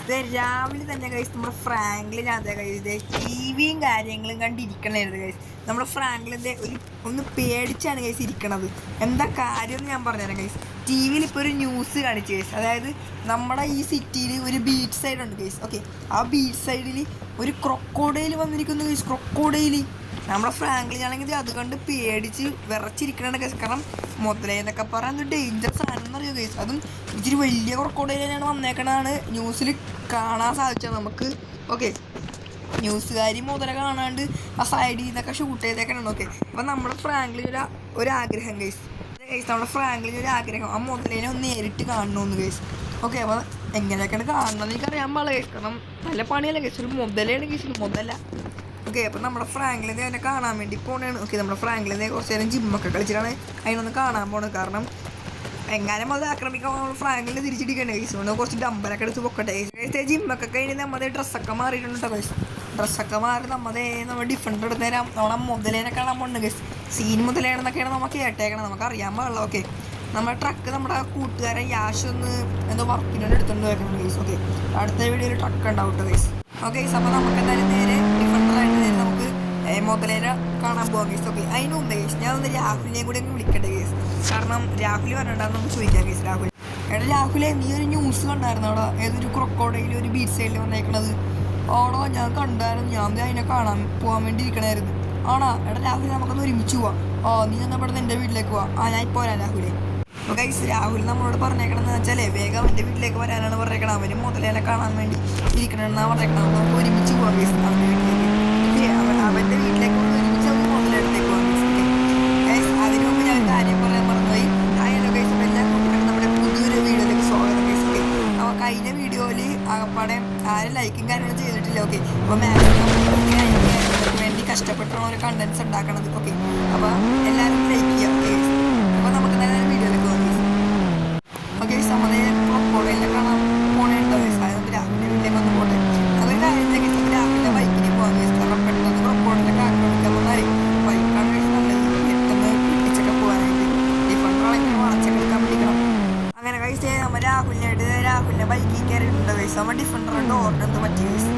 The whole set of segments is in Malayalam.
രാവിലെ തന്നെ കഴിച്ച് നമ്മുടെ ഫ്രാങ്ക്ലിനകത്ത് കഴിച്ചത് ടിവിയും കാര്യങ്ങളും കണ്ടിരിക്കണായിരുന്നു കഴിച്ച്. നമ്മുടെ ഫ്രാങ്ക്ലിൻ്റെ ഒന്ന് പേടിച്ചാണ് കഴിച്ച് ഇരിക്കണത്. എന്താ കാര്യം എന്ന് ഞാൻ പറഞ്ഞുതരാം കഴിച്ച്. ടി വിയിൽ ഇപ്പോൾ ഒരു ന്യൂസ് കാണിച്ചു കഴിച്ച്. അതായത് നമ്മുടെ ഈ സിറ്റിയിൽ ഒരു ബീച്ച് സൈഡ് ഉണ്ട് കഴിച്ച്. ഓക്കെ, ആ ബീച്ച് സൈഡിൽ ഒരു ക്രൊക്കോഡൈൽ വന്നിരിക്കുന്നു കഴിച്ച്. ക്രൊക്കോഡൈൽ നമ്മുടെ ഫ്രാങ്ക്ലിനാണെങ്കിൽ അത് കണ്ട് പേടിച്ച് വിറച്ചിരിക്കണ കേസ്. കാരണം മുതലേന്നൊക്കെ പറയാൻ ഒരു ഡേഞ്ചർ സാധനം എന്നറിയോ കേസ്. അതും ഇച്ചിരി വലിയ ക്രൊക്കോഡൈൽ തന്നെയാണ് വന്നേക്കണതാണ് ന്യൂസിൽ കാണാൻ സാധിച്ചത് നമുക്ക്. ഓക്കെ, ന്യൂസുകാരി മുതല കാണാണ്ട് ആ സൈഡിൽ നിന്നൊക്കെ ഷൂട്ട് ചെയ്തേക്കണം. ഓക്കെ, അപ്പം നമ്മുടെ ഫ്രാങ്ക്ലിന് ഒരാഗ്രഹം കേസ്. നമ്മുടെ ഫ്രാങ്ക്ലിന് ഒരു ആഗ്രഹം ആ മുതലേനെ ഒന്ന് നേരിട്ട് കാണണമെന്ന് കേസ്. ഓക്കെ, അപ്പോൾ എങ്ങനെയൊക്കെയാണ് കാണണമെന്ന് എനിക്കറിയാൻ പാടില്ല കേസ്. കാരണം നല്ല പണിയല്ല കേസ്. ഒരു മുതലാണ് കേസ്, മുതല. ഓക്കെ, അപ്പോൾ നമ്മുടെ ഫ്രാങ്ക്ലിനെ അതിനെ കാണാൻ വേണ്ടി പോകണതാണ്. ഓക്കെ, നമ്മുടെ ഫ്രാങ്ക്ലിനെ കുറച്ച് നേരം ജിമ്മൊക്കെ കളിച്ചിട്ടാണ് അതിനൊന്ന് കാണാൻ പോണത്. കാരണം എങ്ങാനും അത് ആക്രമിക്കാൻ നമ്മൾ ഫ്രാങ്ക്ലിനെ തിരിച്ചിടിക്കണ്ടേ കേസ്. കൊണ്ട് കുറച്ച് ഡമ്പലൊക്കെ എടുത്ത് പൊക്കട്ടെ കേസ്. ജിമ്മൊക്കെ കഴിഞ്ഞ് നമ്മുടെ ഡ്രസ്സൊക്കെ മാറിയിട്ടുണ്ട് കേട്ടോ കേസ്. ഡ്രസ്സൊക്കെ മാറി നമ്മൾ ഡിഫറൻറ്റ് എടുത്ത് തരാം. നമ്മളെ മുതലേനെ കാണാൻ പോകുന്നുണ്ട് കേസ്. സീൻ മുതലേണെന്നൊക്കെയാണ് നമുക്ക് കേട്ടേക്കണം, നമുക്ക് അറിയാൻ പാടില്ല. ഓക്കെ, നമ്മുടെ ട്രക്ക് നമ്മുടെ കൂട്ടുകാരൻ യാഷ് ഒന്ന് എന്തോ വർക്കിനോട് എടുത്തുകൊണ്ട് വെക്കണം കേസ്. ഓക്കെ, അടുത്ത വീഡിയോയിൽ ട്രക്ക് ഉണ്ടാവും കേട്ടോ കേസ്. ഓക്കെ, അപ്പോൾ നമുക്ക് എന്തായാലും നേരെ ഡിഫറൻറ്റായിട്ട് നേരെ നമുക്ക് മുതലേനെ കാണാൻ പോകാം കേസ്. ഓക്കെ, അതിന് മുമ്പ് കേസ് ഞാൻ ഒന്ന് രാഹുലിനെയും കൂടി ഒന്ന് വിളിക്കട്ടെ കേസ്. കാരണം രാഹുൽ വരണ്ടെന്ന് നമുക്ക് ചോദിക്കാം കേസ്. രാഹുലെ നീ ഒരു ന്യൂസ് കണ്ടായിരുന്നു അവിടെ? ഏതൊരു ക്രൊക്കോഡൈൽ ഒരു ബീച്ച് സൈഡിൽ വന്നേക്കണത് ആണോ? ഞാൻ കണ്ടായിരുന്നു. ഞാൻ അതിനെ കാണാൻ പോകാൻ വേണ്ടി ഇരിക്കണമായിരുന്നു. ആണോ? രാഹുൽ നമുക്കൊന്ന് ഒരുമിച്ച് പോവാം. നീ എന്നാൽ ഇവിടെ എൻ്റെ വീട്ടിലേക്ക് പോവാം. ഞാൻ ഇപ്പോൾ വരാം രാഹുലെ. അപ്പോൾ ഗൈസ്, രാഹുൽ നമ്മളോട് പറഞ്ഞേക്കണമെന്ന് വെച്ചാൽ വേഗം എൻ്റെ വീട്ടിലേക്ക് വരാനാണ് പറഞ്ഞേക്കണം. അവന് മുതലേനെ കാണാൻ വേണ്ടി ഇരിക്കണമെന്നാണ് പറഞ്ഞേക്കണം. നമുക്ക് ഒരുമിച്ച് പോകാം ഗൈസ് അവൻ്റെ വീട്ടിലേക്ക്. അവൻ്റെ വീട്ടിലേക്ക് ഒരുമിച്ച് അവന് മുതലെടുത്തേക്ക് പോകാം ഗൈസ്. അതിന് മുമ്പ് ഞാൻ കാര്യം പറയാൻ മറന്നുപോയി. ആയാലോ ഗൈസ്, എല്ലാ കുട്ടികളും നമ്മുടെ പുതിയൊരു വീഡിയോയിലേക്ക് സ്വാഗതം ഗൈസ്. ഓക്കെ, അപ്പോൾ കഴിഞ്ഞ വീഡിയോയിൽ ആകപ്പാടെ ആരും ലൈക്കും കാര്യങ്ങളും ചെയ്തിട്ടില്ല. ഓക്കെ, അപ്പോൾ മാക്സിമം വേണ്ടി കഷ്ടപ്പെട്ടാണ് ഓരോ കണ്ടൻസ് ഉണ്ടാക്കണത്. ഓക്കെ, അപ്പോൾ എല്ലാവരും ലൈക്ക് ചെയ്യാം ഗൈസ്. അപ്പോൾ നമുക്ക് നേരെ വീഡിയോയിലേക്ക് പോകാം ഗൈസ്. ഓക്കെ, നമ്മുടെ ക്രൊക്കോഡൈലിനെ കാണാൻ പോണേണ്ടോ ഗൈസ്. അതൊന്ന് രാഹുലിൻ്റെ വീട്ടിലേക്ക് വന്ന് പോട്ടെ. അതൊരു കാര്യത്തിലേക്ക് നമുക്ക് രാഹുലിൻ്റെ ബൈക്കിന് പോകാം ഗൈസ്. കാരണം പെട്ടെന്ന് ക്രൊക്കോഡൈലിനെ ആക്രമിക്കാൻ വന്നാൽ ബൈക്കാണ് ഗൈസ് നല്ലത്. പെട്ടെന്ന് പിടിച്ചൊക്കെ പോകാനായിട്ട് ഡിഫൻഡറാണെങ്കിൽ വളച്ചൊക്കെ എടുക്കാൻ പിടിക്കണം. അങ്ങനെ ഗൈസ് നമ്മൾ രാഹുലിൻ്റെ ബൈക്കിൽ കയറിയിട്ടുണ്ട് ഗൈസ്. നമ്മൾ ഡിഫൻഡറുടെ ഡോറിന് എന്ത് പറ്റി ഗൈസ്?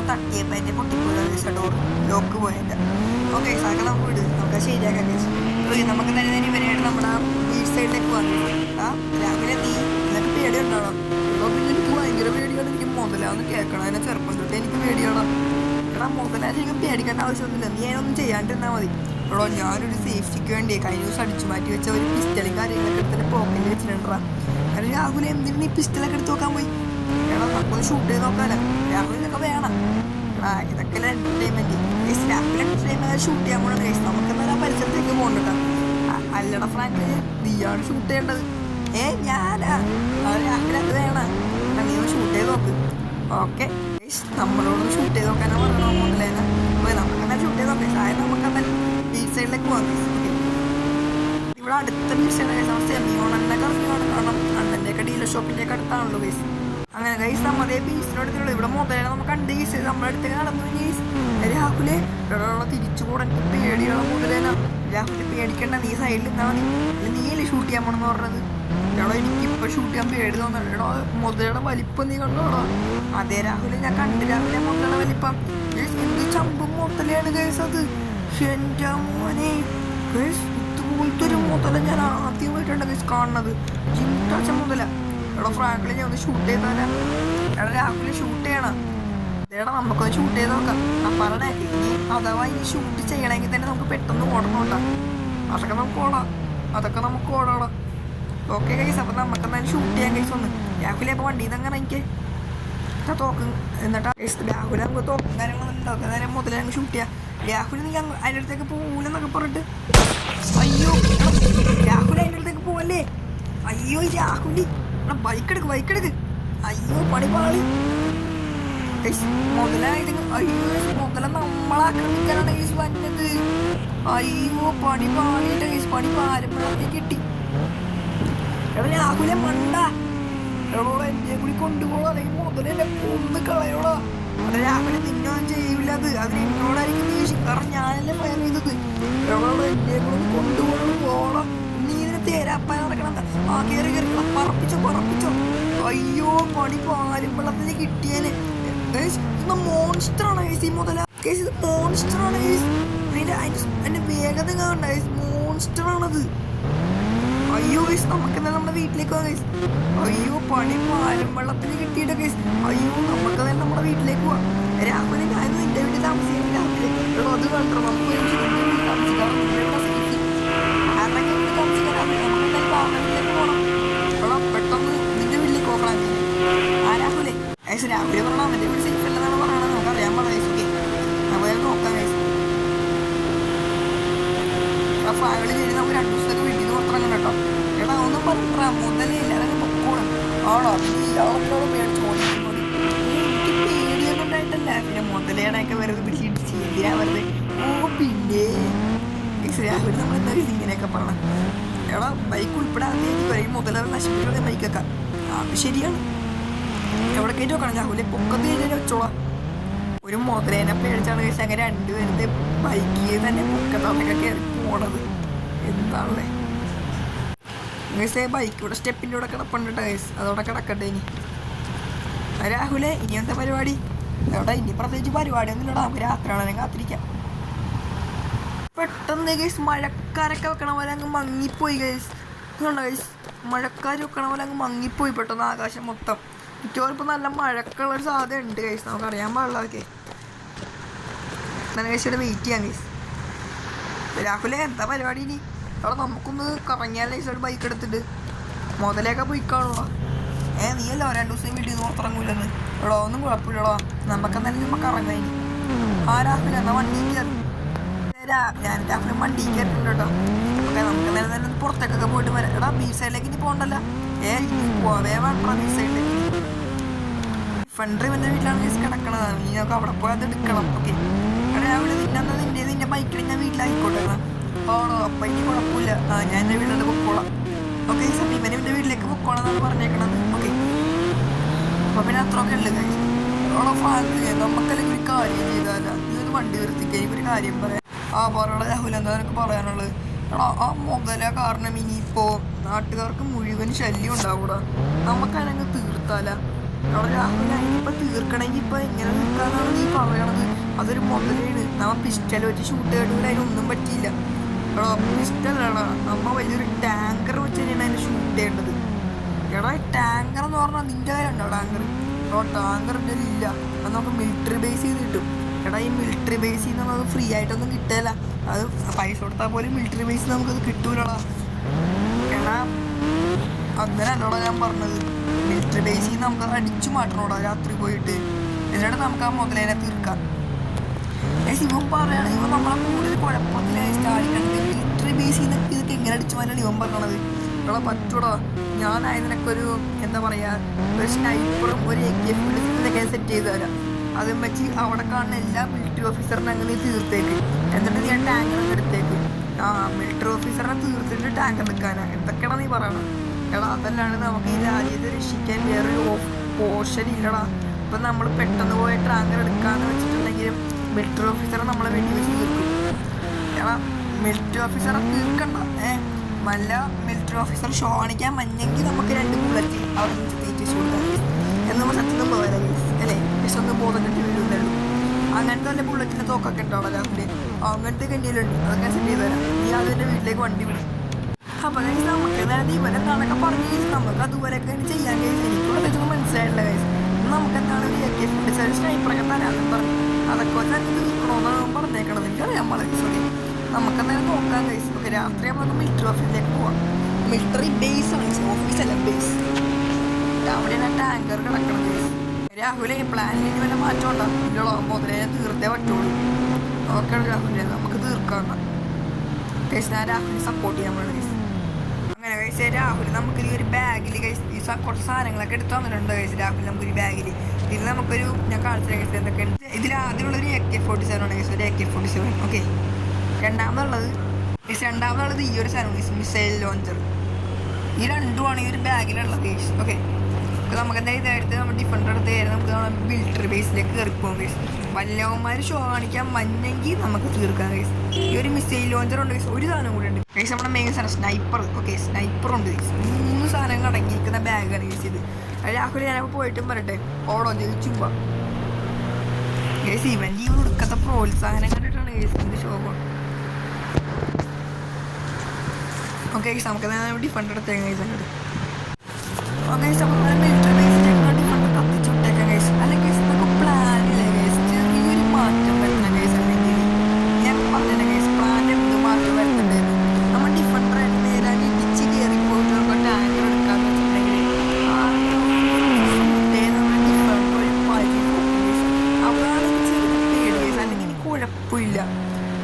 തട്ടിയപ്പോൾ എൻ്റെ പൊട്ടിപ്പോയി ഗൈസ്. ഡോർ ലോക്ക് പോയതിൻ്റെ. ഓക്കെ, അതൊക്കെ നമുക്ക് വിട്, നമുക്ക് ശരിയാക്കാം ഗൈസ്. ഓക്കെ, നമുക്ക് തന്നെ ഇവരായിട്ട് നമ്മുടെ ബീച്ച് സൈഡിലേക്ക് പോകാൻ. രാവിലെ നിനക്ക് പേടിയുണ്ടാവണം. അപ്പോൾ പിന്നെ എനിക്ക് ഭയങ്കര പേടിയാണ്. എനിക്ക് മുതലാന്ന് കേൾക്കണം. അതിനെ ചെറുപ്പം തൊട്ട് എനിക്ക് പേടിയാണ്. മുതലാൻ എനിക്ക് പേടിക്കേണ്ട ആവശ്യമൊന്നുമില്ല. നീ അതിനൊന്നും ചെയ്യാണ്ടിരുന്നാൽ മതി. എടോ, ഞാനൊരു സേഫ്റ്റിക്ക് വേണ്ടി കഴിഞ്ഞ ദിവസം അടിച്ചു മാറ്റി വെച്ച ഒരു പിസ്റ്റലും കാര്യങ്ങളൊക്കെ എടുത്തിട്ട് പോക്കറ്റിൽ വെച്ചിട്ടുണ്ടാ. കാരണം രാഹുൽ എന്തിനും ഈ പിസ്റ്റലൊക്കെ എടുത്ത് നോക്കാൻ പോയി. എടാ, നമുക്കൊന്ന് ഷൂട്ട് ചെയ്ത് നോക്കാമല്ലോ. രാഹുൽ ഇതൊക്കെ വേണം. ഇതൊക്കെ എൻ്റർടൈൻമെൻറ്റ്. രാഹുൽ എൻ്റർടൈൻമെൻറ്റ് ഷൂട്ട് ചെയ്യാൻ പോകണം ഗൈസ്. നമുക്കെന്നാൽ ആ പരിസരത്തേക്ക് പോകണ്ട. അല്ലട ഫ്രാങ്ക്ലിന് നീയാണ് ഷൂട്ട് ചെയ്യേണ്ടത്. ഞാനാ? രാഹുൽ അത് വേണം. നീ ഒന്ന് ഷൂട്ട് ചെയ്ത് നോക്ക്. ഓക്കെ, നമ്മളോടൊന്ന് ഷൂട്ട് ചെയ്ത് നോക്കാനാണ് പറയണോ മുതലേനെ. അപ്പോൾ നമുക്കെന്നാൽ ഷൂട്ട് ചെയ്ത് നോക്കാം. അതായത് നമുക്കെന്നാൽ ബീച്ച് സൈഡിലേക്ക് പോകാം. ഓക്കെ, ഇവിടെ അടുത്ത ബീച്ച് സൈഡ് നമ്മൾ സെമിയോണെന്നെ കറങ്ങി കാണും. കാരണം അണ്ണൻ്റെയൊക്കെ ഡീലർ ഷോപ്പിൻ്റെയൊക്കെ അടുത്താണല്ലോ ഗൈസ്. അങ്ങനെ ഗൈസ് നമ്മുടെ ബീച്ചിനടുത്തുള്ളൂ. ഇവിടെ മുതലേനെ നമുക്ക് കണ്ട് ഗൈസ്. നമ്മുടെ അടുത്തേക്ക് നടന്നു ഗൈസ്. രാഹുലെ തിരിച്ചു കൂടെ എനിക്ക് പേടിയുള്ള മുതലേനാ. രാഹുൽ പേടിക്കണ്ട, നീ സൈഡിൽ നിന്നാൽ മതി. നീയല്ലേ ഷൂട്ട് ചെയ്യാൻ പോണെന്ന് പറഞ്ഞത്? എടോ, എനിക്കിപ്പോൾ ഷൂട്ട് ചെയ്യാൻ പേടി തോന്നണം. എടോ, മുതലയുടെ വലിപ്പം നീ കണ്ടോടോ? അതേ രാഹുലെ, ഞാൻ കണ്ട് രാഹുലെ മുതലയുടെ വലിപ്പം. എന്ത് ചമ്പും മുതലയാണ് ഗൈസ് അത്. എൻ്റെ മോനെ ഗൈസ്, ഇതുപോലത്തെ ഒരു മുതല ഞാൻ ആദ്യമായിട്ടാണ് ഗൈസ് കാണുന്നത്. ജിംടാച്ച മുതല. എടോ ഫ്രാങ്ക്ലിൻ, ഞാൻ ഒന്ന് ഷൂട്ട് ചെയ്താലാ? എടാ രാഹുലെ, ഷൂട്ട് ചെയ്യണം. എടാ, നമുക്കൊന്ന് ഷൂട്ട് ചെയ്ത് നോക്കാം. പറഞ്ഞേ, ഇനി അഥവാ ഇനി ഷൂട്ട് ചെയ്യണമെങ്കിൽ തന്നെ നമുക്ക് പെട്ടെന്ന് ഓടണോട്ടാ. അതൊക്കെ നമുക്ക് ഓടാം. ഓക്കെ ഗൈസ്, അപ്പം നമുക്ക് എന്തായാലും ഷൂട്ട് ചെയ്യാൻ ഗൈസ്. ഒന്ന് രാഹുലെ, അപ്പോൾ വണ്ടിയിൽ നിന്ന് അങ്ങനെ എനിക്ക് തോക്കും. എന്നിട്ടാ രാഹുൽ നമുക്ക് തോക്കും കാര്യങ്ങളൊന്നും ഉണ്ടാക്കും. നേരം മുതലേ അങ്ങ് ഷൂട്ട് ചെയ്യാം. രാഹുൽ നീ അതിൻ്റെ അടുത്തേക്ക് പോകൂലെന്നൊക്കെ പറഞ്ഞിട്ട്. അയ്യോ രാഹുൽ അതിൻ്റെ അടുത്തേക്ക് പോവല്ലേ? അയ്യോ രാഹുൽ, ബൈക്കെടുക്ക്. അയ്യോ പണിപാളി മുതലായിട്ട്. അയ്യോ മുതല നമ്മളാക്രമിക്കാനാണ് ഗൈസ് വന്നത്. അയ്യോ പണി പാളിയിട്ട് ഗൈസ്. പണി പാരമ്പളത്തെ കിട്ടി. എടാ രാഹുലെ മണ്ട, എടോ എന്നെ കൂടി കൊണ്ടുപോകണം. അല്ലെങ്കിൽ മുതലെന്നെ കൊന്ന് കളയോടാ. അത് രാഹുലെ നിന്നൊന്നും ചെയ്യില്ല. അത് എന്നോടായിരിക്കും ദേഷ്യം. കാരണം ഞാനല്ലേ ഫയർ ചെയ്തത്. എടോ എന്നെ കൂടെ കൊണ്ടുപോകണം. പോകണം. നീ ഇതിനെ തേരാപ്പ നടക്കണം. ആ കയറി കയറി പറപ്പിച്ചോ. അയ്യോ പണി പാലും വെള്ളത്തിന് കിട്ടിയാന്. മോൺസ്റ്ററാണ് ഈ മുതല. ഇത് മോൺസ്റ്ററാണ്. അതിന്റെ വേഗത കാണണ്ട. മോൺസ്റ്ററാണത്. അയ്യോ ഗൈസ് നമുക്ക് നമ്മുടെ വീട്ടിലേക്ക് പോവാം ഗൈസ്. അയ്യോ പണി പാലും വെള്ളത്തിന് കിട്ടിയിട്ട് ഗൈസ്. അയ്യോ നമുക്ക് തന്നെ നമ്മുടെ വീട്ടിലേക്ക് പോവാം. രാവിലെ ഞാൻ നിന്റെ വീട്ടിൽ താമസിക്കാൻ രാവിലെ അത് കണ്ടോ നമുക്ക് പെട്ടെന്ന് നിന്റെ വീട്ടിലേക്ക് പോകാൻ ആ രാഹുലേ ഗൈസ്. രാവിലെ പറഞ്ഞാൽ അവൻ്റെ വീട് സേഫ് അല്ലെന്നാണ് പറയണത്. നമുക്ക് അറിയാൻ പാടില്ല ഗൈസ്. ഓക്കെ നമുക്ക് നോക്കാം ഗൈസ്. ആ ഫാമിലി ചെയ്ത് നമുക്ക് 2 ദിവസത്തേക്ക് വീട്ടിൽ നിന്ന് പുറത്തിറങ്ങണം കേട്ടോ. എടാ ഒന്നും പറഞ്ഞാ മുതലേ ഇല്ലാതെ പൊക്കോളും ആണോ ഇയാളോട് മേടിച്ചു ഓടിക്കുന്നത്. എനിക്ക് പേടിയൊന്നും ഉണ്ടായിട്ടല്ല. പിന്നെ മുതലേടൊക്കെ വെറുതെ പിടിച്ചിടിച്ച് എന്തിനാ വെറുതെ. ഓ പിന്നെ രാവിലെ നമ്മൾ എന്താ ഇങ്ങനെയൊക്കെ പറയണം. എടാ ബൈക്ക് ഉൾപ്പെടാതെ പറയും മുതലേ നശിപ്പിക്കുന്ന ബൈക്കൊക്കെ. അത് ശരിയാണ്. എവിടെ കയറ്റി വെക്കണം രാഹുലെ പൊക്കത്ത് കയറ്റി വെച്ചോളാം. ഒരു മുതലേനെ പേടിച്ചാണ് കഴിച്ചാൽ അങ്ങനെ 2 പേരുടെ ബൈക്കിൽ തന്നെ പൊക്കത്തൊക്കെ കയറി പോണത്. എന്താണല്ലേ ഗൈസ്. ബൈക്ക് ഇവിടെ സ്റ്റെപ്പിൻ്റെ കൂടെ കിടപ്പുണ്ട് ഗൈസ്. അതോടെ കിടക്കട്ടെ ഇനി. രാഹുലെ ഇനി എന്താ പരിപാടി? എവിടെ ഇനി പ്രത്യേകിച്ച് പരിപാടിയൊന്നും ഇല്ലടാ. നമുക്ക് രാത്രിയാണെങ്കിലും കാത്തിരിക്കാം. പെട്ടെന്ന് ഗൈസ് മഴക്കാരൊക്കെ വെക്കണ പോലെ അങ്ങ് മങ്ങിപ്പോയി ഗൈസ്. ഇതുണ്ടോ ഗൈസ് മഴക്കാർ വെക്കണ പോലെ അങ്ങ് മങ്ങിപ്പോയി പെട്ടെന്ന് ആകാശം മൊത്തം. മിക്കവാറും ഇപ്പോൾ നല്ല മഴക്കുള്ളൊരു സാധ്യത ഉണ്ട് ഗൈസ്. നമുക്ക് അറിയാൻ പാടില്ല. ഓക്കെ ഗൈസ് ഇവിടെ വെയിറ്റ് ചെയ്യാം ഗൈസ്. രാഹുലെ എന്താ പരിപാടി ഇനി? അവിടെ നമുക്കൊന്ന് കറങ്ങിയാൽ ഗൈസ് ബൈക്ക് എടുത്തിട്ട് മുതലേക്ക് പോയി കാണുക. നീയല്ലോ 2 ദിവസം വീട്ടിൽ നിന്ന് പുറത്തിറങ്ങൂലെന്ന്. ഇവിടെ ഒന്നും കുഴപ്പമില്ലടോ. നമുക്കെന്തായാലും നമുക്ക് ഇറങ്ങാം ഇനി. ആ രാഹുൽ എന്നാൽ വണ്ടി കയറി. ഞാൻ രാഹുലും വണ്ടി കയറിയിട്ടുണ്ട് കേട്ടോ. ഓക്കെ നമുക്ക് എന്തായാലും തന്നെ പുറത്തേക്കൊക്കെ പോയിട്ട് വരാം. എടാ ബീച്ച് സൈഡിലേക്ക് ഇനി പോകണ്ടല്ലോ. ഇനി പോവേ വേണ്ട ബീച്ച് സൈഡിലേക്ക്. ഫണ്ട് ഇവൻ്റെ വീട്ടിലാണ് ഗൈസ് കിടക്കണത്. ഇനി നമുക്ക് അവിടെ പോയി അത് എടുക്കണം. ഓക്കെ രാവിലെ നിന്റെ ബൈക്കിൽ ഞാൻ വീട്ടിലായിക്കോട്ടെ. ആണോ അപ്പം ഇനി കുഴപ്പമില്ല. ഞാൻ എൻ്റെ വീട്ടിലോട്ട് പൊക്കോളാം. ഓക്കെ ഈ സമയം ഇവൻ്റെ വീട്ടിലേക്ക് പൊക്കോളാം എന്നാണ് പറഞ്ഞേക്കണത്. ഓക്കെ അപ്പോൾ പിന്നെ അത്രയൊക്കെ ഉള്ളു ഗൈസ്. ഓളോ ഫ്രാങ്ക് നമുക്കല്ലെങ്കിൽ ഒരു കാര്യം ചെയ്താലോ. നീ ഒരു വണ്ടി നിർത്തിക്കുക. എനിക്കൊരു കാര്യം പറയാം. പറയണ രാഹുൽ എന്താ എനിക്ക് പറയാനുള്ളത്? എടാ ആ മുതല കാരണം ഇനിയിപ്പോൾ നാട്ടുകാർക്ക് മുഴുവൻ ശല്യം ഉണ്ടാവൂടാ. നമുക്കതിനങ്ങ് തീർത്താല. അവിടെ രാഹുൽ അതിനിപ്പോൾ തീർക്കണമെങ്കിൽ ഇപ്പോൾ എങ്ങനെ തീർക്കാന്നാണ് നീ പറയണത്? അതൊരു മുതലാണ്. നമ്മ പിസ്റ്റൽ വെച്ച് ഷൂട്ട് ചെയ്തിട്ട് അതിനൊന്നും പറ്റിയില്ല. എടാ പിസ്റ്റലാണ് നമ്മ വലിയൊരു ടാങ്കർ വെച്ച് തന്നെയാണ് അതിനെ ഷൂട്ട് ചെയ്യേണ്ടത്. എടാ ടാങ്കർ എന്ന് പറഞ്ഞാൽ നിൻ്റെ കയ്യിലുണ്ടോ ടാങ്കർ? ടാങ്കർ എൻ്റെ ഇല്ല. അത് നമുക്ക് മിലിറ്ററി ബേസ് ചെയ്ത് കിട്ടും. എടാ ഈ മിലിറ്ററി ബേസിൽ നിന്ന് നമുക്ക് ഫ്രീ ആയിട്ടൊന്നും കിട്ടില്ല. അത് പൈസ കൊടുത്താൽ പോലും മിലിറ്ററി ബേസിൽ നമുക്കത് കിട്ടൂലടാ. എടാ അങ്ങനെയല്ലോടാ ഞാൻ പറഞ്ഞത്. മിലിറ്ററി ബേസിൽ നിന്ന് നമുക്കത് അടിച്ചു മാറ്റണോടാ രാത്രി പോയിട്ട്. എന്നിട്ട് നമുക്ക് ആ മുതലേനെ തീർക്കാം. ഇവൻ പറയുകയാണെങ്കിൽ ഇവൻ നമ്മളെ കൂടുതൽ കുഴപ്പത്തിലായി സ്റ്റാർട്ടിക്കണത്. മിലിറ്ററി ബേസിൽ നിന്ന് ഇതൊക്കെ എങ്ങനെ അടിച്ചു മാറ്റാണ് ഇവൻ പറയണത്. എടാ പറ്റൂടാ. ഞാനായതിനൊക്കെ ഒരു എന്താ പറയുക ഒരു സ്നൈപ്പറും ഒരു AK-47 സെറ്റ് ചെയ്ത് തരാം. അതും വെച്ച് അവിടെ കാണുന്ന എല്ലാ മിലിറ്ററി ഓഫീസറിനെ അങ്ങനെ തീർത്തേക്ക്. എന്നിട്ട് ഞാൻ ടാങ്കർ എടുത്തേക്ക്. മിലിറ്ററി ഓഫീസറിനെ തീർത്തിട്ട് ടാങ്കർ എടുക്കാനാണ്. എന്തൊക്കെയാണ് നീ പറയണം? എടാ അതല്ലാണ്ട് നമുക്ക് ഈ രാജ്യത്തെ രക്ഷിക്കാൻ വേറൊരു പോർഷൻ ഇല്ലടാ. ഇപ്പം നമ്മൾ പെട്ടെന്ന് പോയി ടാങ്കർ എടുക്കാന്ന് വെച്ചിട്ടുണ്ടെങ്കിലും മിലിറ്ററി ഓഫീസറെ നമ്മളെ വേണ്ടി വെച്ച് തീർക്കും. എടാ മിലിറ്ററി ഓഫീസറെ തീർക്കണ്ട. നല്ല മിലിറ്ററി ഓഫീസർ ഷോ കാണിക്കാൻ മഞ്ഞെങ്കിൽ നമുക്ക് 2 ബുള്ളറ്റ് അവിടെ നിന്ന് തീറ്റിച്ച് കൊടുക്കാം. എന്ന് സത്യം പോയാലേ അല്ലേ ഒന്നും ബോധം കെട്ടി വീഴുന്നല്ലോ. അങ്ങനത്തെ വല്ല ബുള്ളറ്റിൻ്റെ തോക്കൊക്കെ ഉണ്ടാവും രാഹുലെ. അങ്ങനത്തെ കണ്ടിയിലുണ്ട്. അതൊക്കെ സെറ്റ് ചെയ്ത് തരാം. നീ അതിൻ്റെ വീട്ടിലേക്ക് വണ്ടി വിടും. അപ്പോൾ കഴിച്ച് നമുക്ക് അതായത് ഇവരെന്താണൊക്കെ പറഞ്ഞു കഴിച്ച് നമുക്ക് അതുപോലെയൊക്കെ ചെയ്യാൻ കഴിച്ചു. എനിക്കുള്ള തെറ്റൊന്നും മനസ്സിലായില്ല കഴിച്ച്. നമുക്ക് എന്താണ് ഒരു AK-47 സ്നൈപ്പറൊക്കെ തരാമെന്ന് പറഞ്ഞു. അതൊക്കെ വെച്ച് അങ്ങനെ തീർക്കണമെന്നാണ് പറഞ്ഞേക്കണത്. എനിക്കറിയാം വളരെ സോറി. നമുക്കെന്തായാലും നോക്കാൻ കഴിച്ചു. ഓക്കെ രാത്രി നമുക്ക് മിലിറ്ററി ഓഫീസിലേക്ക് പോവാം. മിലിറ്ററി ബേസ് ആണ് ഓഫീസല്ല ബേസ്. അവിടെയാണ് ടാങ്കർ കിടക്കണം കഴിച്ച്. രാഹുലെ പ്ലാനിൽ വല്ല മാറ്റം ഉണ്ടാവില്ലല്ലോ. മുതലേ തീർത്തേ പറ്റുള്ളൂ. ഓക്കെ രാഹുലെ നമുക്ക് തീർക്കാം. കഴിച്ച് ഞാൻ രാഹുലിനെ സപ്പോർട്ട് ചെയ്യാൻ വേണം കഴിച്ച്. അങ്ങനെ കഴിച്ച് രാഹുൽ നമുക്ക് ഈ ഒരു ബാഗിൽ കഴിച്ച് ഈ കുറച്ച് സാധനങ്ങളൊക്കെ എടുത്ത് വന്നിട്ടുണ്ട് കഴിച്ച്. രാഹുൽ നമുക്കൊരു ബാഗിൽ ഇതിൽ നമുക്കൊരു ഞാൻ കാണിച്ചു കഴിച്ചത് എന്തൊക്കെ ഉണ്ട്. ഇതിൽ ആദ്യമുള്ളൊരു AK-47 ആണ് കഴിച്ച്. ഒരു AK-47. ഓക്കെ രണ്ടാമതുള്ളത് ഈ ഒരു സാധനം മിസൈൽ ലോഞ്ചർ. ഈ രണ്ടുമാണ് ഈ ഒരു ബാഗിലുള്ളത് കഴിച്ച്. ഓക്കെ നമുക്ക് എന്തായാലും ഇതെടുത്ത് നമ്മൾ ഡിഫൻഡർ എടുത്ത് നമുക്ക് മിലിറ്ററി ബേസിലേക്ക് കയറിപ്പോകും ഗൈസ്. വല്ലവന്മാർ ഷോ കാണിക്കാൻ മഞ്ഞെങ്കിൽ നമുക്ക് തീർക്കാം ഗൈസ്. ഈ ഒരു മിസൈൽ ലോഞ്ചർ ഉണ്ട് ഗൈസ്. ഒരു സാധനം കൂടെ ഉണ്ട് ഗൈസ്. നമ്മുടെ മെയിൻ സാധനം സ്നൈപ്പർ. ഓക്കെ, സ്നൈപ്പർ ഉണ്ട് ഗൈസ്. 3 സാധനങ്ങൾ അടങ്ങിയിരിക്കുന്ന ബാഗാണ് ഗൈസ് ഇത്. രാഹുൽ ഞാനപ്പോൾ പോയിട്ടും പറയട്ടെ, ഓടോ ജയിച്ചുമ്പോ ഗൈസ്. ഇവൻ്റെ ഈ ഒടുക്കത്തെ പ്രോത്സാഹനം കണ്ടിട്ടാണ് ഗൈസ് എൻ്റെ ശോകം. ഓക്കെ ഗൈസ്, നമുക്ക് ഡിഫണ്ട് എടുത്തേക്കാം ഗൈസ്. അങ്ങോട്ട് ഓക്കെ ഗൈസ്, അപ്പോൾ മിലിറ്ററി ബേസിലേക്ക് ഡിഫണ്ട് കത്തിച്ചുവിട്ടേക്കാം ഗൈസ്. അല്ലെങ്കിൽ ഗൈസ് നമുക്ക് പ്ലാനില്ല ഗൈസ്, ചെറിയൊരു മാറ്റം വരുത്തണം ഗൈസ്. അല്ലെങ്കിൽ ഞാൻ പറഞ്ഞില്ല ഗൈസ്, പ്ലാനിൽ എന്ത് മാറ്റം വരുത്തണ്ടായിരുന്നു. നമ്മൾ ഡിഫണ്ടർ നേരെ ഇടിച്ച് കയറി പോയിട്ട് നമുക്ക് ടാങ്കർ എടുക്കാന്ന് വെച്ചിട്ടുണ്ടെങ്കിൽ നമ്മുടെ ഡിഫണ്ടർ ഒരു പരി പോകും ഗൈസ്. അപ്പോഴാണ് ചെറിയ പേടി ഗൈസ്. അല്ലെങ്കിൽ എനിക്ക് കുഴപ്പമില്ല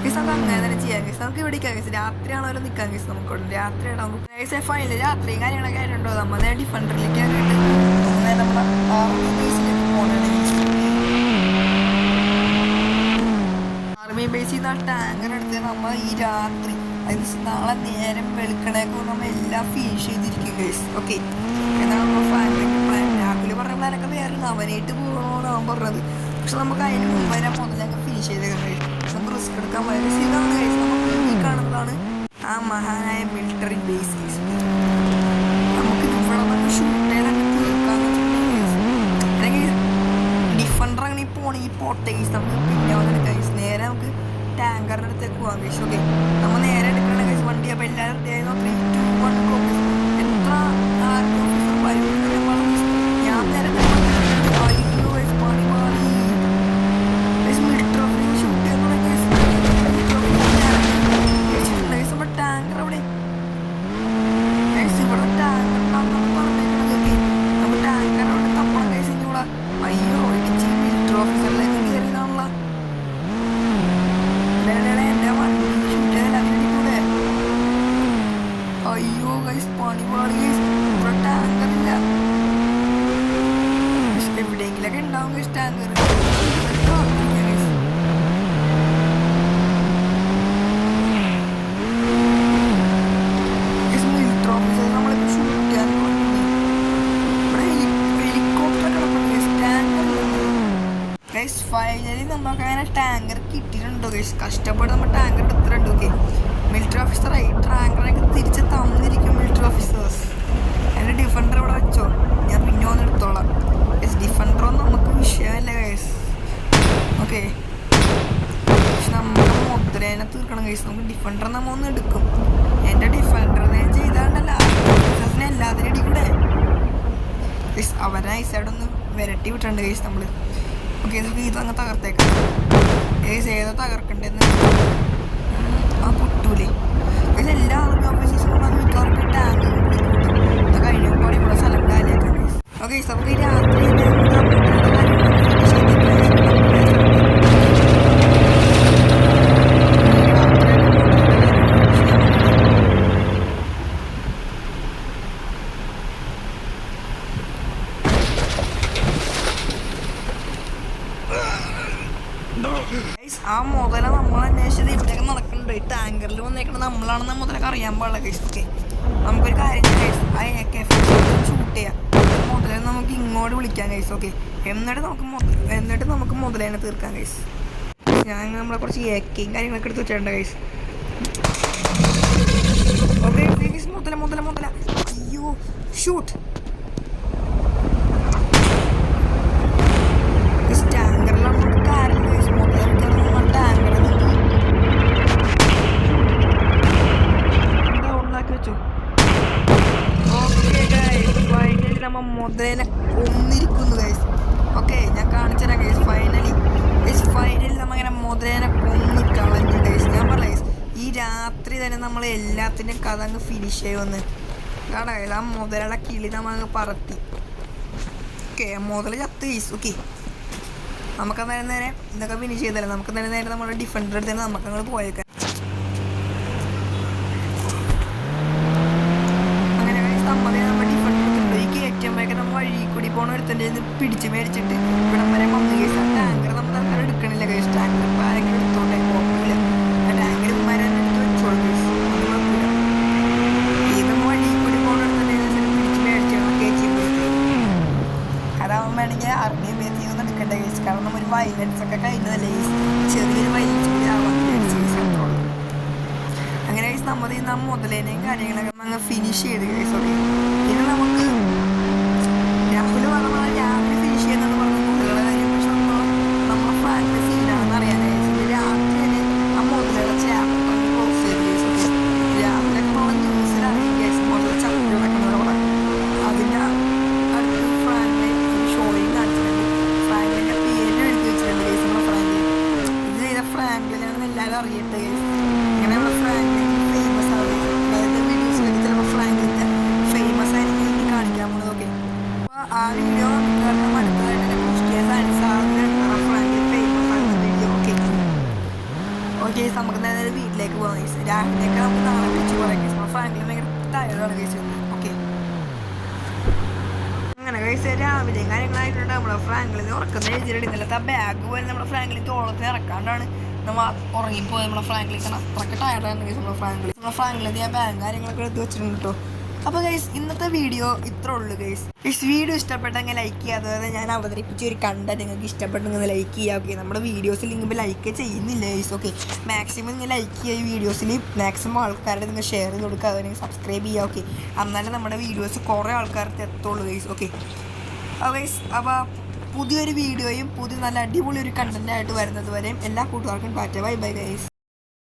ഗൈസ്. നമുക്ക് അങ്ങനെ തന്നെ ചെയ്യാം ഗൈസ്. നമുക്ക് ഇവിടെ ഇരിക്കാം ഗൈസ്. രാത്രിയാണോ നിൽക്കാം ഗൈസ്. നമുക്ക് രാത്രിയാണോ ഗൈസ്. ഫൈനൽ രാത്രിയും കാര്യങ്ങളൊക്കെ ആയിട്ടുണ്ടോ നമ്മൾ ഡിഫണ്ടറിലേക്ക് ആയിട്ട് നമ്മുടെ ആർമി ബേസിലേക്ക് പോകണം ഗൈസ്. ആർമി ബേസിൽ നിന്ന് ആ ടാങ്കർ എടുത്ത് നമ്മൾ ഈ രാത്രി, അതായത് നാളെ നേരം വെളുക്കണേക്ക് നമ്മൾ എല്ലാം ഫിനിഷ് ചെയ്തിരിക്കും ഗൈസ്. ഓക്കെ, എന്നാണ് നമ്മൾ ഫാമിലിക്ക് പ്ലാൻ. രാഹുൽ പറഞ്ഞ പ്ലാനൊക്കെ വേറെ അവനായിട്ട് പോകണമെന്ന് അവൻ പറഞ്ഞത്. പക്ഷെ നമുക്ക് അതിന് മുമ്പ് തന്നെ മുതലൊക്കെ ഫിനിഷ് ചെയ്തേക്കാം ഗൈസ്. നമുക്ക് റിസ്ക് എടുക്കാൻ വളരെ ഇതാണ് ഗൈസ്. നമുക്ക് ഈ കാണുന്നതാണ് ആ മഹാനായ മിലിറ്ററി ബേസ് ഗൈസ്. നമുക്ക് ഇവിടെ നമുക്ക് ഷൂട്ട് ചെയ്തൊക്കെ തീർക്കാന്ന് വെച്ചിട്ടുണ്ടെങ്കിൽ അല്ലെങ്കിൽ ഡിഫണ്ടർ അങ്ങനെ പോണെങ്കിൽ പോട്ടെ ഗൈസ്. നമുക്ക് പിന്നെ വന്നിട്ട് ഗൈസ് നേരെ നമുക്ക് ടാങ്കറിൻ്റെ അടുത്തേക്ക് പോകാം ഗൈസ്. ഓക്കെ, നമ്മൾ നേരെ എടുക്കണ ഗൈസ് വണ്ടി. അപ്പോൾ എല്ലാവരും റെഡി ആയി 3, 2, 1 ഗോ. എത്ര ആർമി ഓഫീസർ വരും ഞാൻ നേരെ എവിടെയെങ്കിലൊക്കെ ഉണ്ടാവും ഗൈസ് ടാങ്കർ. മിലിറ്ററി ഓഫീസർ നമ്മളിപ്പോൾ ഷൂട്ട് ചെയ്യാൻ തുടങ്ങി. ഇവിടെ ഹെലികോപ്റ്റർ കിടപ്പുണ്ട് ഗൈസ്. Tanker guys. ഫൈനലി നമുക്ക് അങ്ങനെ ടാങ്കർ കിട്ടിയിട്ടുണ്ടോ ഗൈസ്. കഷ്ടപ്പെട്ട് നമ്മൾ ടാങ്കർ എടുത്തിട്ടുണ്ട്. ഓക്കെ, മിലിറ്ററി ഓഫീസറായി ടാങ്കറൊക്കെ തിരിച്ച് തന്നിരിക്കും മിലിറ്ററി ഓഫീസേഴ്സ്. എൻ്റെ ഡിഫൻഡർ ഇവിടെ വെച്ചോ, ഞാൻ പിന്നെ വന്ന് എടുത്തോളാം ഗൈസ്. ഡിഫൻഡറൊന്നും നമുക്ക് വിഷയമല്ല ഗൈസ്. ഓക്കെ, പക്ഷെ നമ്മുടെ മുദ്രേനെ തീർക്കണം ഗൈസ്. നമുക്ക് ഡിഫൻഡർ നമ്മൾ ഒന്ന് എടുക്കും. എൻ്റെ ഡിഫൻഡറിനെ ചെയ്താണ്ടല്ല ഓഫീസേഴ്സിനെ എല്ലാത്തിനും ഇടി കൂടെ ഗൈസ്. അവരെ ഐസൈഡൊന്ന് വിരട്ടി വിട്ടിട്ടുണ്ട് ഗൈസ് നമ്മൾ. ഓക്കെ, നമുക്ക് ഇതങ്ങ് തകർത്തേക്കാം ഗൈസ്. ഏതോ തകർക്കണ്ടെന്ന് ആ പൊട്ടൂലേ ഗൈസ്. എല്ലാ ആർമി ഓഫീസേഴ്സും വന്ന് മിക്കവാറും ടാങ്ക് കഴിഞ്ഞ പാടി കൂടെ സ്ഥലം കാലിയാക്കാം ഗൈസ്. ഓക്കെ, നമുക്ക് ഈ രാത്രി ആ മുതല നമ്മൾ അന്വേഷിച്ചത് ഇവിടെയൊക്കെ നടക്കുന്നുണ്ട്. ഈ ടാങ്കറിൽ വന്നേക്കുന്നത് നമ്മളാണെന്ന് മുതലൊക്കെ അറിയാൻ പാടില്ല ഗൈസ്. ഓക്കെ, നമുക്കൊരു കാര്യം ഗൈസ്, ആ AK ഷൂട്ട് ചെയ്യാം. മുതലേ നമുക്ക് ഇങ്ങോട്ട് വിളിക്കാം ഗൈസ്. ഓക്കെ, എന്നിട്ട് നമുക്ക് മുതലേനെ തീർക്കാം ഗൈസ്. ഞാൻ നമ്മളെ കുറച്ച് AKയും കാര്യങ്ങളൊക്കെ എടുത്ത് വെച്ചിട്ടുണ്ട് ഗൈസ്. ഓക്കെ ഗൈസ്, മുതല അയ്യോ ഷൂട്ട്. ടാങ്കറിലാണ് നമുക്ക് കാര്യം ഗൈസ്. മുതലെടുക്കാൻ ടാങ്കറിൽ ഉണ്ടാക്കി വെച്ചു. ഓക്കെ ഗൈസ്, ഫൈനലി നമ്മൾ മുതലിനെ കൊന്നിരിക്കുന്നു ഗൈസ്. ഓക്കെ, ഞാൻ കാണിച്ചുതരാം ഗൈസ്. ഫൈനലി നമ്മങ്ങനെ മുതലിനെ കൊന്നിക്കളഞ്ഞു ഗൈസ്. ഞാൻ പറയാം ഗൈസ്, ഈ രാത്രി തന്നെ നമ്മൾ എല്ലാത്തിൻ്റെയും കഥ അങ്ങ് ഫിനിഷ് ചെയ്യുമെന്ന് കാണാം ഗൈസ്. ആ മുതലുള്ള കിളി നമ്മളങ്ങ് പറത്തി. ഓക്കെ, മുതൽ ചത്ത് ഗൈസ്. ഓക്കെ, നമുക്ക് നേരെ ഇതൊക്കെ ഫിനിഷ് ചെയ്തല്ലേ. നമുക്ക് നേരെ നമ്മുടെ ഡിഫൻഡർ എടുത്ത് തന്നെ നമുക്ക് അങ്ങോട്ട് പോയേക്കാം. അങ്ങനെ നമ്മുടെ ഡിഫൻഡർ എടുത്തിട്ടുണ്ട്. ഈ കയറ്റുമ്പോഴേക്കും നമ്മൾ വഴി കൂടി പോകണ ഒരുത്തൻ്റെ പിടിച്ച് മേടിച്ചിട്ട് ഇവിടം വരെ വന്നു ഗൈസ്. ആ ടാങ്കർ നമ്മൾ അങ്ങനെ എടുക്കണില്ല ഗൈസ്. ടാങ്കർ ഇപ്പോൾ ആരെങ്കിലും എടുത്തോട്ടെ, കുഴപ്പമില്ല. ആ ടാങ്കർ മരം എടുത്ത് വെച്ചോളൂ ഗൈസ്, അത് കുഴപ്പമില്ല. ഇത് വഴി കൂടി പോകണ ഒരുത്തൻ്റെ പിടിച്ച് മേടിച്ചാണ് കയറ്റി. അതാവുമ്പോൾ വേണമെങ്കിൽ ആർമിയും സമയത്ത് ഒന്നും എടുക്കട്ടെ ഗൈസ്, കാരണം ഒരു വയലൻസ് ഒക്കെ കഴിഞ്ഞതല്ലേ ഗൈസ്, ചെറിയൊരു വയലൻസ് കൂടി ആവാൻ അത്രയുള്ളൂ. അങ്ങനെ ഗൈസ് നമ്മൾ മുതലേനെയും കാര്യങ്ങളൊക്കെ അങ്ങ് ഫിനിഷ് ചെയ്ത് ഗൈസ്. ഓക്കെ, പിന്നെ നമുക്ക് രാഹുൽ പറഞ്ഞാൽ രാവിലെ ഫിനിഷ് ചെയ്യുന്നത് പറഞ്ഞ മുതലുകളെ കാര്യം, പക്ഷെ നമ്മളെ ഫ്രാങ്കിലെ സീനാണെന്ന് അറിയാനായി രാത്രി തന്നെ ആ മുതലുകളെ ചാപ്റ്റർ ക്ലോസ് ചെയ്ത് ഗൈസ്. ഓക്കെ, രാവിലെയൊക്കെ നമ്മളെ ന്യൂസിലറിയും ഗൈസ് മുതൽ ചത്ത് കിടക്കുന്നത് അവിടെ. അതിൻ്റെ അടുത്ത് ഫ്രാങ്കിലെ ഒരു ഷോയും കാണിച്ചിട്ടുണ്ട്, ഫ്രാങ്കിലിൻ്റെ പേര് എഴുതി വെച്ചിട്ടുണ്ട് ഗൈസ്. നമ്മുടെ ഫ്രാങ്കിൽ ഇത് ചെയ്ത ഫ്രാങ്കിലാണെന്ന് എല്ലാവരും അറിയട്ടെ ഗൈസ്. ഇങ്ങനെ നമ്മുടെ ഫ്രാങ്കിലിൻ ഫേമസ് ആണ്, അതായത് വീഡിയോസിലൊക്കെ ചിലപ്പോൾ ഫ്രാങ്കിലിൻ്റെ ഫേമസ് ആയിരിക്കും എനിക്ക് കാണിക്കാൻ പോകുന്നത്. ഓക്കെ, അപ്പോൾ ആ വീഡിയോ കാരണം അടുത്തതായിട്ട് പോസ്റ്റ് ചെയ്യാൻ സാധിച്ചാൽ ഫ്രാങ്കിലിൻ ഫേമസ് ആകുന്ന വീഡിയോ. ഓക്കെ ഓക്കെ, നമുക്ക് നേരെ വീട്ടിലേക്ക് പോകാം ഗൈസ്. രാവിലെയൊക്കെ നമുക്ക് നാളെ വിളിച്ച് പറയാം ഗൈസ്. നമ്മൾ ഫ്രാങ്കിലിൻ ഭയങ്കര ടയർഡാണ് ഗൈസ്. ഓക്കെ, അങ്ങനെ ഗൈസ് രാവിലെയും കാര്യങ്ങളായിട്ടുണ്ട്. നമ്മുടെ ഫ്രാങ്കിലിൻ ഉറക്കുന്ന എഴുതിയിട്ടുണ്ട്. ഇന്നലത്തെ ബാഗ് പോലും നമ്മുടെ ഫ്രാങ്കിലിൻ തോളത്തിൽ ഇറക്കാണ്ടാണ് നമ്മൾ ഉറങ്ങിപ്പോയി. നമ്മളെ ഫ്രാങ്കിലിൻ അത്രയ്ക്ക് ടയർഡാണ് ഗൈസ്. നമ്മുടെ ഫ്രാങ്കിലിൻ ആ ബാഗ് കാര്യങ്ങളൊക്കെ എടുത്ത് വെച്ചിട്ടുണ്ട് കേട്ടോ. അപ്പോൾ ഗൈസ് ഇന്നത്തെ വീഡിയോ ഇത്രേ ഉള്ളൂ ഗൈസ്. വീഡിയോ ഇഷ്ടപ്പെട്ടെങ്കിൽ ലൈക്ക് ചെയ്യുക. അതുപോലെ ഞാൻ അവതരിപ്പിച്ച ഒരു കണ്ടന്റ് നിങ്ങൾക്ക് ഇഷ്ടപ്പെട്ടെങ്കിൽ ലൈക്ക് ചെയ്യുക. ഓക്കെ, നമ്മുടെ വീഡിയോസിൽ നിങ്ങൾ ലൈക്ക് ചെയ്യുന്നില്ല ഗൈസ്. ഓക്കെ, മാക്സിമം നിങ്ങൾ ലൈക്ക് ചെയ്യുക. ഈ വീഡിയോസിൽ മാക്സിമം ആൾക്കാരുടെ നിങ്ങൾ ഷെയർ ചെയ്ത് കൊടുക്കുക, അതുപോലെ സബ്സ്ക്രൈബ് ചെയ്യുക. ഓക്കെ, എന്നാലും നമ്മുടെ വീഡിയോസ് കുറേ ആൾക്കാർക്ക് എത്തുള്ളൂ ഗൈസ്. ഓക്കെ ഗൈസ്, അപ്പോൾ പുതിയൊരു വീഡിയോയും പുതിയ നല്ല അടിപൊളി ഒരു കണ്ടന്റായിട്ട് വരുന്നത് വരെയും എല്ലാ കൂട്ടുകാർക്കും ബൈ ബൈ ഗൈസ്.